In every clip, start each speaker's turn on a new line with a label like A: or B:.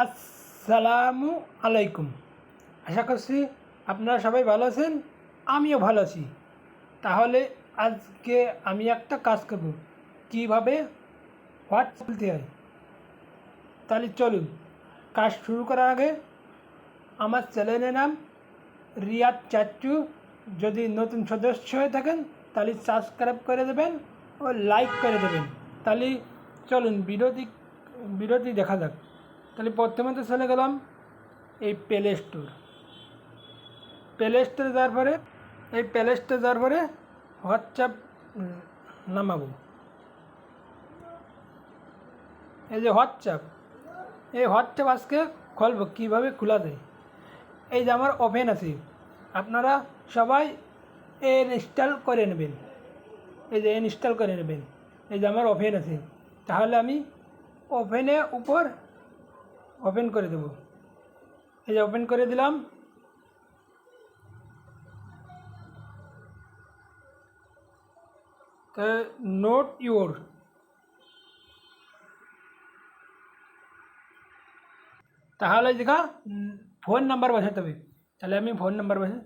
A: আসসালামু আলাইকুম। আশা করছি আপনারা সবাই ভালো আছেন, আমিও ভালো আছি। তাহলে আজকে আমি একটা কাজ করব, কীভাবে হোয়াটসঅ্যাপ খুলতে হয়। তাহলে চলুন, কাজ শুরু করার আগে আমার চ্যানেলের নাম রিয়াদ চাচ্চু। যদি নতুন সদস্য হয়ে থাকেন তাহলে সাবস্ক্রাইব করে দেবেন ও লাইক করে দেবেন। তাহলে চলুন ভিডিওটি দেখা যাক। তাহলে প্রথমে তো চলে গেলাম এই প্লে স্টোরে যাওয়ার পরে হোয়াটসঅ্যাপ নামাবো। এই যে হোয়াটসঅ্যাপ আজকে খুলবো। কীভাবে খোলা যায়, এই যে আমার ওপেন আছে, আপনারা সবাই ইনস্টল করে নেবেন। এই যে ইনস্টল করে নেবেন। এই যে আমার ওপেন আছে, তাহলে আমি ওপেন করে দেব। এই যে ওপেন করে দিলাম। তো নোট ইউর, তাহলে দেখা ফোন নাম্বার বসাতে হবে। তাহলে আমি ফোন নাম্বার বসাই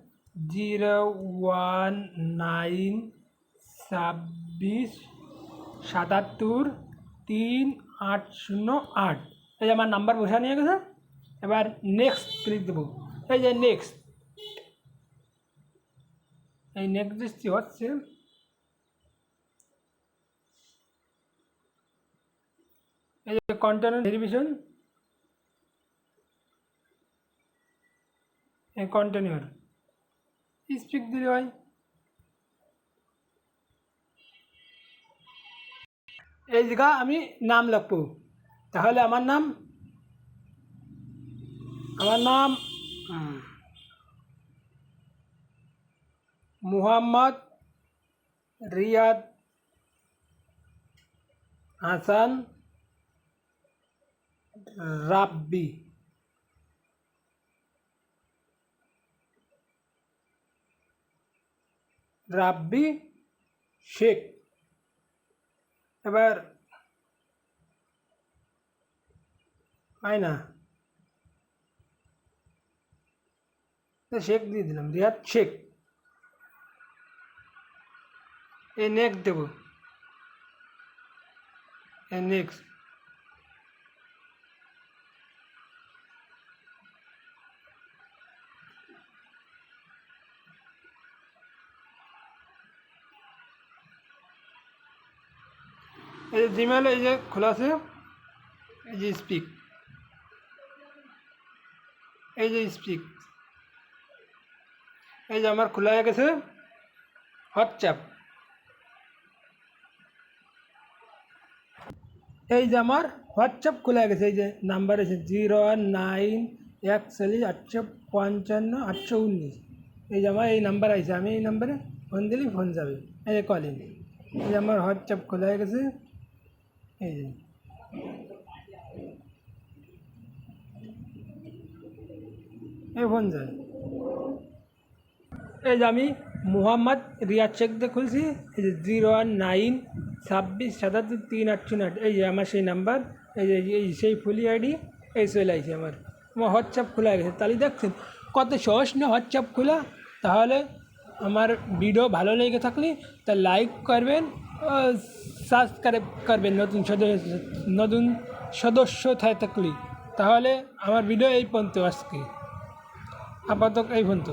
A: 01927730808। এই যে আমার নাম্বার বসা নিয়ে গেছে। এবার নেক্সট ক্লিক দেবো। এই যে নেক্সট দিচ্ছি। হচ্ছে এই যে কন্টেন্ট ভেরিফিকেশন, এই কন্টিনিউর স্পিক দিলে হয়। এই জায়গা আমি নাম লিখবো। তাহলে আমার নাম মুহাম্মদ রিয়াদ হাসান রাব্বি শেখ। এবার না শেখ দিয়ে দিলাম, রিয়াদ শেখ। এই নেক্সট দেব। এই নেক্সট এই যে জিমেল, এই যে খোলা আছে। এই যে স্পিক, এই যে আমার খোলা হয়ে গেছে হোয়াটসঅ্যাপ। এই যে আমার হোয়াটসঅ্যাপ খোলা গেছে। এই যে নাম্বার আছে 09141855819। এই যে আমার এই নাম্বার আছে, আমি এই নাম্বারে ফোন দিলেই ফোন যাবে। এই যে কলিং। এই যে আমার হোয়াটসঅ্যাপ খোলা হয়ে গেছে। এই যে এই ফোন যায়। এই যে আমি মুহাম্মদ রিয়াদ শেখ দিয়ে খুলছি। এই যে 01927730808। এই যে আমার সেই নাম্বার, এই যে সেই ফুলি আইডি, এই চলে আসছে। আমার হোয়াটসঅ্যাপ খোলা গেছে। তাহলে দেখছেন কত সহজ না হোয়াটসঅ্যাপ খোলা। তাহলে আমার ভিডিও ভালো লেগে থাকলে তা লাইক করবেন, সাবস্ক্রাইব করবেন নতুন সদস্য থাকলে। তাহলে আমার ভিডিও এই পর্যন্ত, আজকে আপাতত এই পর্যন্ত।